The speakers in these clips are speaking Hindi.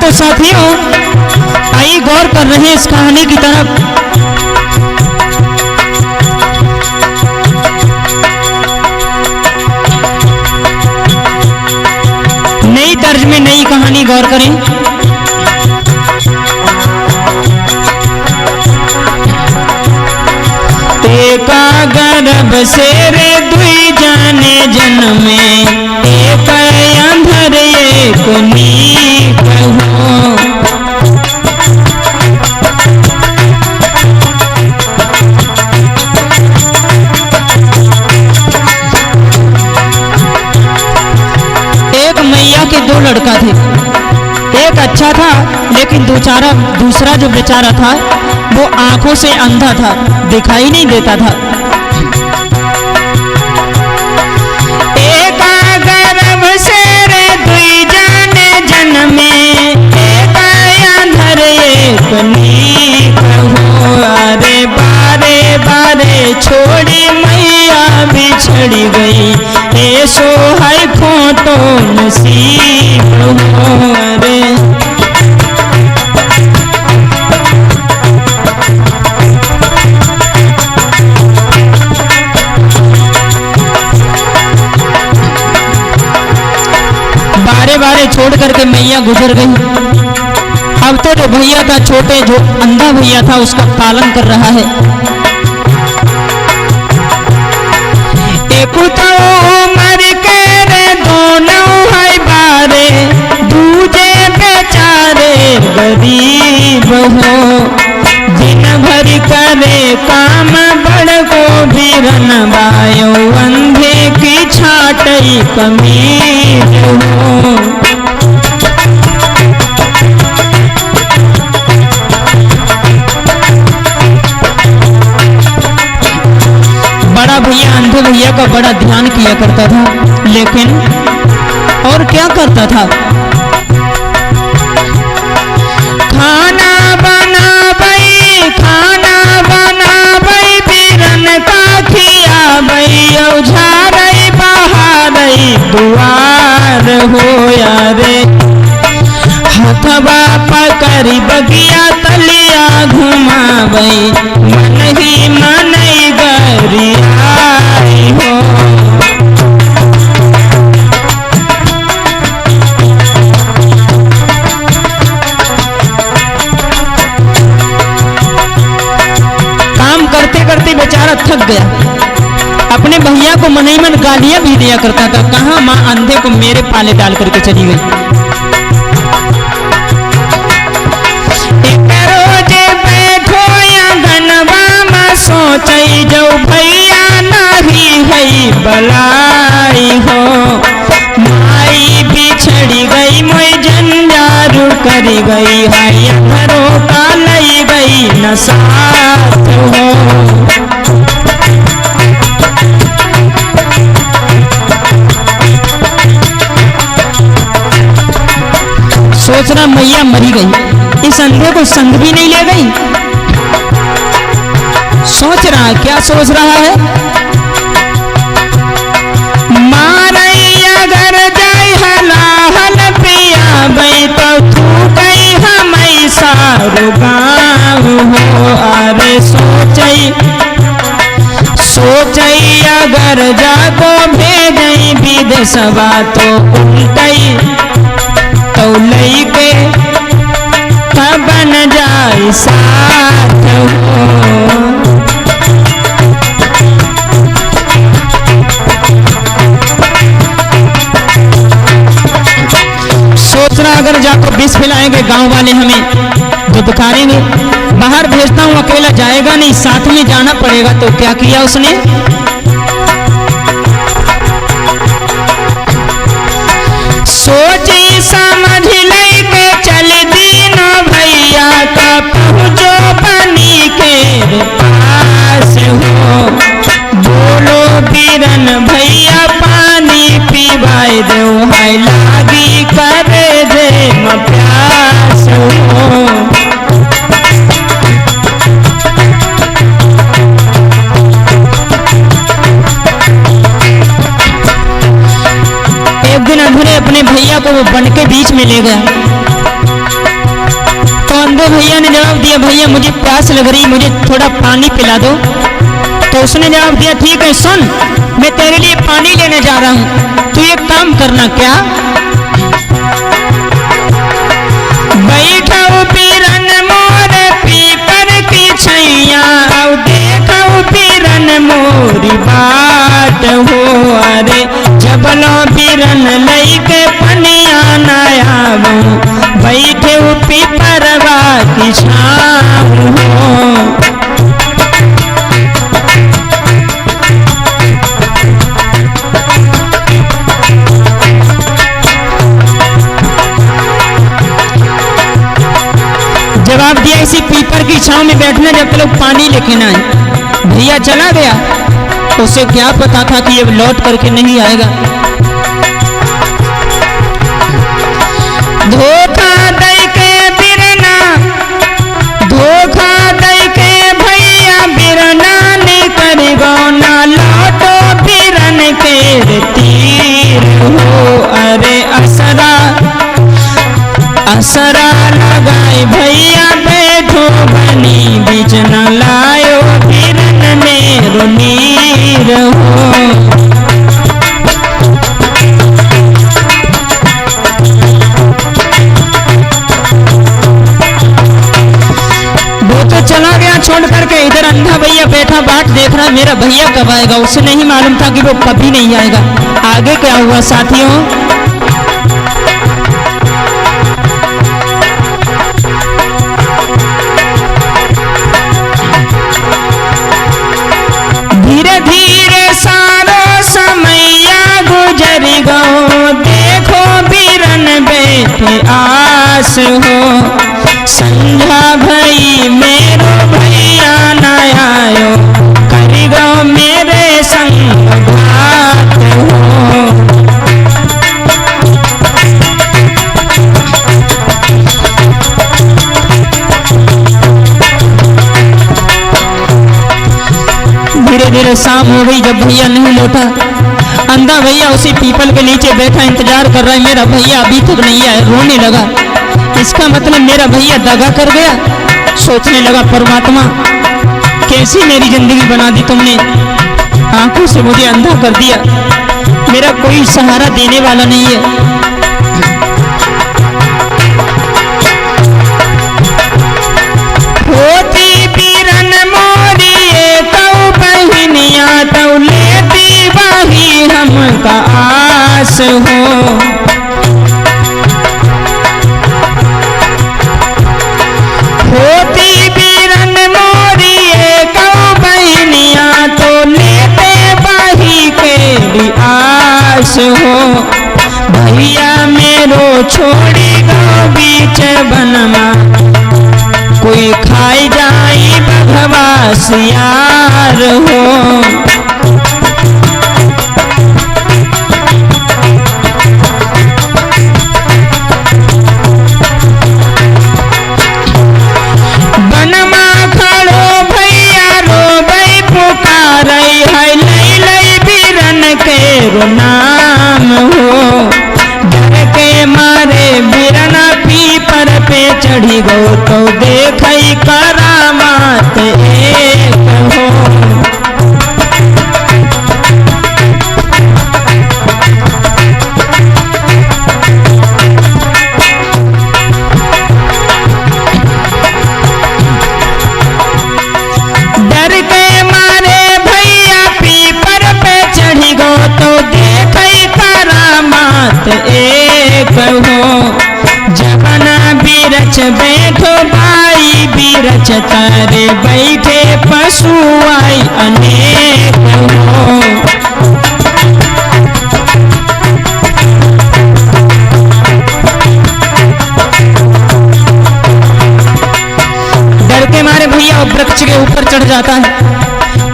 तो साथियों आइए गौर कर रहे हैं इस कहानी की तरफ। नई तर्ज में नई कहानी गौर करें। एका गर्भ से रे दुई जाने जन्मे, एक अंधर एक नीक हो। एक मैया के दो लड़का थे, एक अच्छा था लेकिन दूसरा जो बेचारा था वो आंखों से अंधा था, दिखाई नहीं देता था। एक गर्भ से रे दुई जाने जन्मे, एक अंधर एक नीक हो। अरे बारे बारे छोड़ी मैया बिछड़ी गई, ऐसो है खोटो नसीब हो। अरे बारे छोड़ करके मैया गुजर गई। अब तो जो भैया था छोटे, जो अंधा भैया था, उसका पालन कर रहा है। एक तो मर के रे दोनों है बारे, दूजे बेचारे गरीब हो। दिन भर करे काम बड़ को भी रनवायो, अंधे की छाटई कमीज हो। बड़ा भैया अंधे भैया का बड़ा ध्यान किया करता था, लेकिन और क्या करता था, खाना बनाबई बीरन का खियाबई, औझारई बहारई दुआर हो। यारे हथवा पकड़ी बगिया तलिया घुमाबई, मन ही मनई गरियाई हो। काम करते करते बेचारा थक गया, अपने भैया को मन ही मन गालियां भी दिया करता था। कहाँ माँ अंधे को मेरे पाले डाल करके चली गई। एक रोजे बैठो या गनवा में सोचई, जो भैया नहीं है बलाई हो। माई बिछड़ी गई मोई जंजारू करी गई, हाय घरों का लई गई न साथ हो। सोचना मैया मरी गई, इस अंधे को संग भी नहीं ले गई। सोच रहा है, क्या सोच रहा है, मारैया घर जाई हलाहल पिया बई, तो तू कई हम सारू गाँव हो। अरे सोचई अगर जाको भेजई विदेशवा, तो उल्टई तो लई के बन जाए साथ हो। सोचना अगर जाकर विष फैलाएंगे गांव वाले हमें दुदकारेंगे, बाहर भेजता हूं अकेला जाएगा नहीं, साथ में जाना पड़ेगा। तो क्या किया उसने, सोची समझ लई के चल दीन भैया का, पहुँचो बनी के पास हो। बोलो बीरन भैया पानी पीवाए दो, हाय लागी करे दे प्यास हो। एक दिन अधूरे अपने भैया को वो बन के बीच में ले गया। अंधे भैया ने जवाब दिया, भैया मुझे प्यास लग रही, मुझे थोड़ा पानी पिला दो। तो उसने जवाब दिया, ठीक है सुन, मैं तेरे लिए पानी लेने जा रहा हूँ, तू एक काम करना। क्या? बैठा पीरन मोर पीपर की छैया, देखा पीरन मोरी बाट हो। अरे जबलो पीरन लई के पनिया नयाबो, बैठे पीपरवा की छाव हो। जवाब दिया, इसी पीपर की छांव में बैठना जब लोग पानी लेके ना आए। भैया चला गया, उसे क्या पता था कि ये लौट करके नहीं आएगा। धोखा दई के बिरना, धोखा दई के भैया बिरना ने कर गो ना लौटो बिरन के तीर हो। अरे असरा असरा लगाए भैया बैठो बनी, बीच न लायो बिरन ने रुनीर हो। वो तो चला गया छोड़ करके, इधर अंधा भैया बैठा बाट देख रहा, मेरा भैया कब आएगा। उसे नहीं मालूम था कि वो कभी नहीं आएगा। आगे क्या हुआ साथियों? धीरे धीरे सारो समैया गुजर गो, देखो बिरन बैठे आस हो। संध्या भई मेरो भैया न आयो, कर गो मेरे संग घात हो। धीरे धीरे शाम हो गई, जब भैया नहीं लौटा, अंधा भैया उसी पीपल के नीचे बैठा इंतजार कर रहा है, मेरा भैया अभी तक नहीं आया। रोने लगा, इसका मतलब मेरा भैया दगा कर गया। सोचने लगा, परमात्मा कैसी मेरी जिंदगी बना दी तुमने, आंखों से मुझे अंधा कर दिया, मेरा कोई सहारा देने वाला नहीं है। होती बिरन मोरी कऊ बहनिया, तौ लेती वही हमका आस हो। होती बिरन मोरी कऊ बहनिया, तो लेते वही के आस हो। भैया मेरो छोड़ी गो बीच बनवा, कोई खाई जाई बघवा सियार हो। बनवा खड़ो भैया रोबई पुकारई है, लई लई बिरन के नाम हो। डर के मारे बिरना पीपर पे चढ़ी गो, तो देखई करामात एक हो। डर के मारे भैया पीपर पे चढ़ी गो, तो देखई करामात एक हो। जबना बिरच बैठो भाई बिरच तारे, बैठे पशु आई अनेक हो। डर के मारे भैया वृक्ष के ऊपर चढ़ जाता है।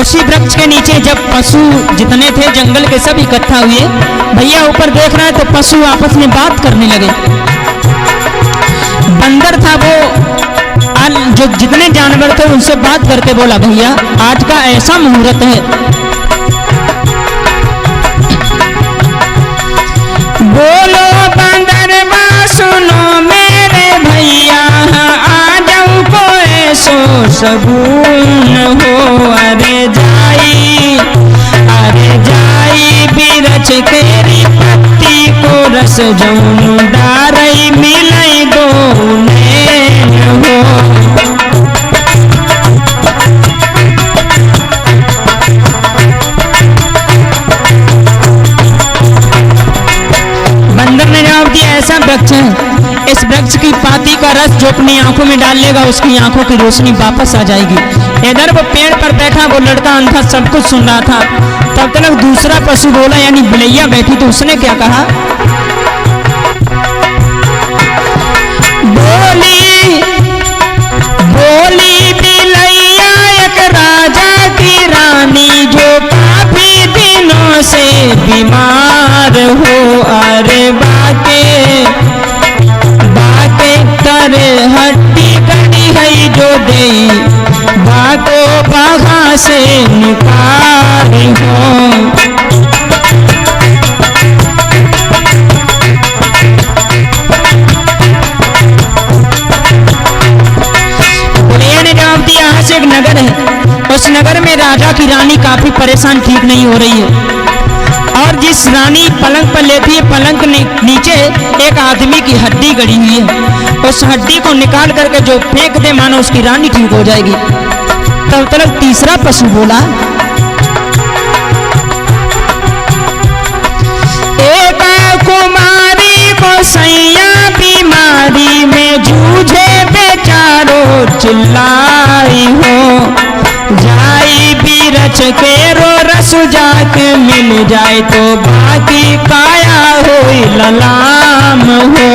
उसी वृक्ष के नीचे जब पशु जितने थे जंगल के सब इकट्ठा हुए, भैया ऊपर देख रहा है तो पशु आपस में बात करने लगे। बंदर था वो, जो जितने जानवर थे उनसे बात करके बोला, भैया आज का ऐसा मुहूर्त है, बोलो बंदरवा सुनो मेरे भैया, आज सगुन हो। अरे जाई बिरछ केरी पत्ती को रस जौन डारई मिलई दो नैन हो। बंदर ने जवाब दिया, ऐसा वृक्ष है, इस वृक्ष की पाती का रस जो अपनी आंखों में डाल लेगा उसकी आंखों की रोशनी वापस आ जाएगी। इधर वो पेड़ पर बैठा वो लड़का अंधा सब कुछ सुन रहा था। तब तक दूसरा पशु बोला, यानी बिलैया बैठी, तो उसने क्या कहा, बोली बिलैया एक राजा की रानी जो काफी दिनों से बीमार हो। अरे बाके करे हड्डी कड़ी है जो दे बाको बाघा से निकाल हो। बुढ़िया ने जवाब दिया, यहाँ से एक नगर है, उस नगर में राजा की रानी काफी परेशान, ठीक नहीं हो रही है, और जिस रानी पलंग पर लेटी है पलंग के नीचे एक आदमी की हड्डी गड़ी हुई है, उस हड्डी को निकाल करके जो फेंक दे मानो उसकी रानी ठीक हो जाएगी। तब तक तीसरा पशु बोला, एक कुमारी को सैया बीमारी में जूझे बेचारो चिल्लाई हो। जाई बिरछ के रो रस जाके मिल जाए तो बाकी काया हो ललाम हो।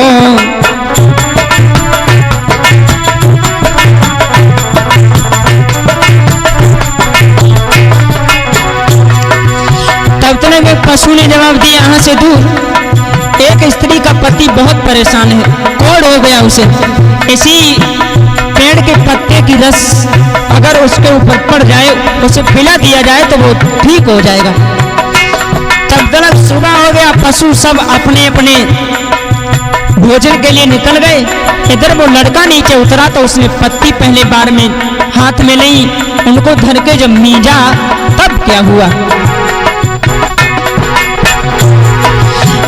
तब तक एक पशु ने जवाब दिया, यहाँ से दूर एक स्त्री का पति बहुत परेशान है, कोढ़ हो गया उसे, इसी पेड़ के पत्ते की रस अगर उसके ऊपर पड़ जाए, उसे पिला दिया जाए तो वो ठीक हो जाएगा। तब तक सुबह हो गया, पशु सब अपने अपने भोजन के लिए निकल गए। इधर वो लड़का नीचे उतरा तो उसने पत्ती पहले बार में हाथ में ली, उनको धर के जब मीजा तब क्या हुआ,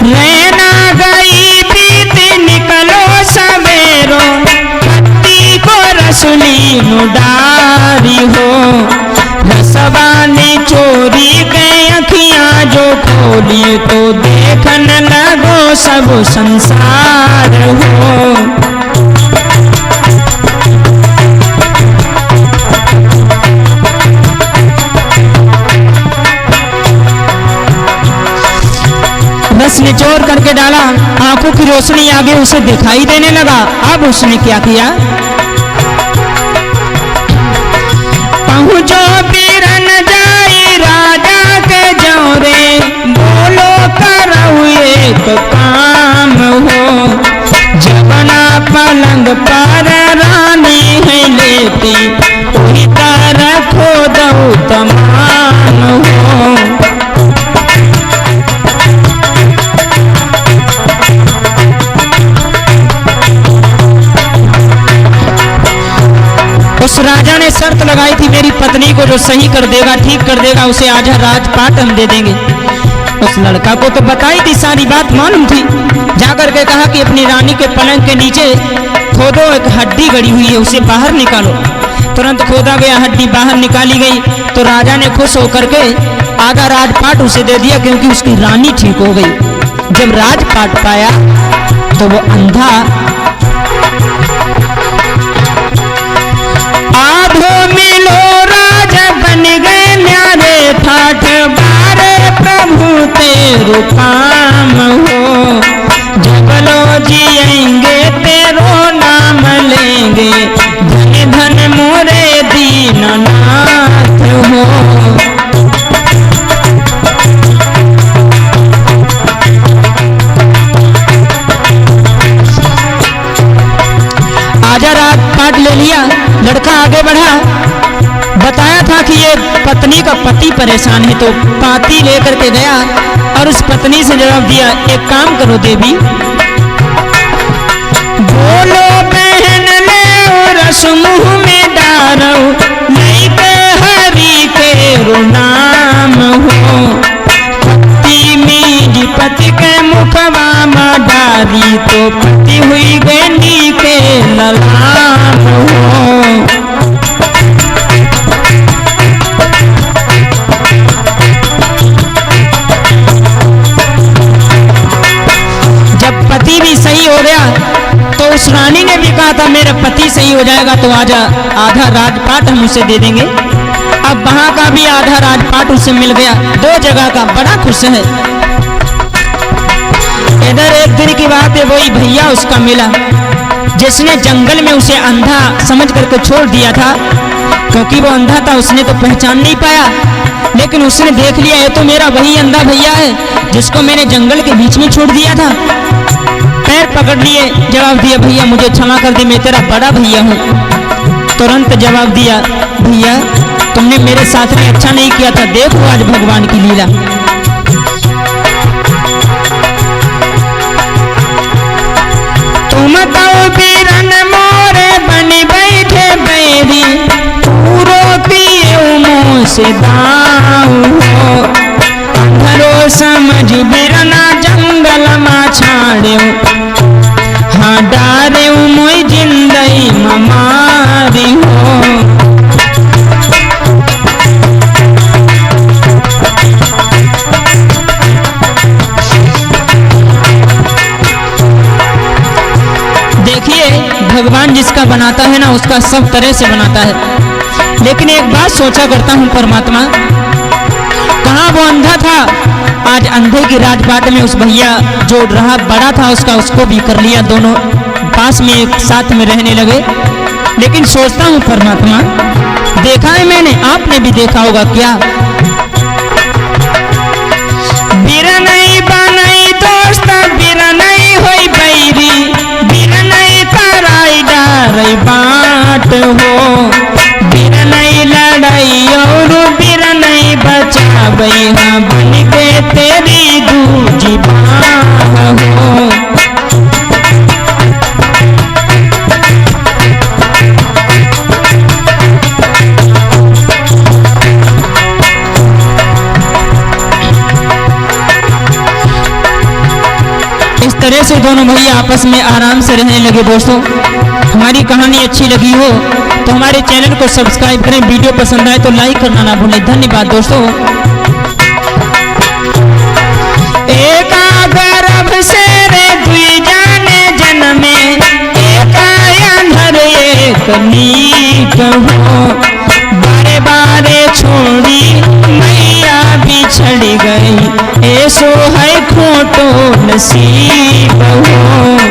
रहना गई बीत निकलो सवेरो पत्ती को रसुली मुडारी हो। रसवानी चोरी गए अखियां जो खोली तो देखन लगो सब संसार हो। रस निचोड़ करके डाला, आंखों की रोशनी आगे उसे दिखाई देने लगा। अब उसने क्या किया, पहुंचो बिरन जाई राजा के जौरे बोलो करऊ एक काम हो। जबना पलंग पर रानी है लेती वही तरह खो दऊ तमाम हो। उस राजा ने शर्त लगाई थी, मेरी पत्नी को जो सही कर देगा, ठीक कर देगा, उसे आधा राजपाट हम दे देंगे। उस लड़का को तो बताई थी, सारी बात मालूम थी। जाकर के कहा कि अपनी रानी के पलंग के नीचे खोदो, एक हड्डी गड़ी हुई है, उसे बाहर निकालो। तुरंत खोदा गया, हड्डी बाहर निकाली गई तो राजा ने खुश होकर के आधा राजपाट उसे दे दिया, क्योंकि उसकी रानी ठीक हो गई। जब राजपाट पाया तो वो अंधा आधो मिलो राजा बन गए न्यारे ठाठ बारे प्रभु तेरो काम हो। जबलो जिएंगे तेरो नाम लेंगे धन धन मोरे दीननाथ हो। आजा राजपाट ले लिया, लड़का आगे बढ़ा, बताया था कि ये पत्नी का पति परेशान है, तो पाती लेकर के गया और उस पत्नी से जवाब दिया, एक काम करो देवी, बोलो बहन ले रस मुंह में डारो नारी तो पति हुई गैनी के ललाम हो। जब पति भी सही हो गया तो उस रानी ने भी कहा था मेरा पति सही हो जाएगा तो आधा राजपाट हम उसे दे देंगे। अब वहां का भी आधा राजपाट उसे मिल गया, 2 जगह का, बड़ा खुश है। इधर एक दिन की बात है, वही भैया उसका मिला जिसने जंगल में उसे अंधा समझ करके छोड़ दिया था। क्योंकि वो अंधा था उसने तो पहचान नहीं पाया, लेकिन उसने देख लिया ये तो मेरा वही अंधा भैया है जिसको मैंने जंगल के बीच में छोड़ दिया था। पैर पकड़ लिए, जवाब दिया भैया मुझे क्षमा कर दे, मैं तेरा बड़ा भैया हूँ। तुरंत जवाब दिया भैया तुमने मेरे साथ में अच्छा नहीं किया था, देखो आज भगवान की लीला। तुम तो बीरन मोरे बनी बैठे बैरी, पूरो पिए मुँह से दाऊ हो। अंधरो समझ बिरना जंगल मा छाड़े, हाँ डारे मोई जिंदई ममारी हो। देखिए भगवान जिसका बनाता है ना उसका सब तरह से बनाता है। लेकिन एक बात सोचा करता हूँ परमात्मा, कहाँ वो अंधा था, आज अंधे की राजपाट में उस भैया जो रहा बड़ा था उसका उसको भी कर लिया, दोनों पास में एक साथ में रहने लगे। लेकिन सोचता हूँ परमात्मा, देखा है मैंने, आपने भी देखा होगा क्या, बिरनई बनई दोस्त बिरनई होई बैरी, बिरनई तराई डारई बाट हो। बिरनई लड़ाई और बिरनई बचावई, हाँ बन के तेरी दूजी बाह हो। इस तरह से दोनों भैया आपस में आराम से रहने लगे। दोस्तों हमारी कहानी अच्छी लगी हो तो हमारे चैनल को सब्सक्राइब करें, वीडियो पसंद आए तो लाइक करना ना भूलें। धन्यवाद दोस्तों। एक गर्भ से रे दुई जाने जन्मे, एक अंधर एक नीक हो। बारे बारे छोड़ी मैया बिछड़ गई, ऐसो है खोटो नसीब हो।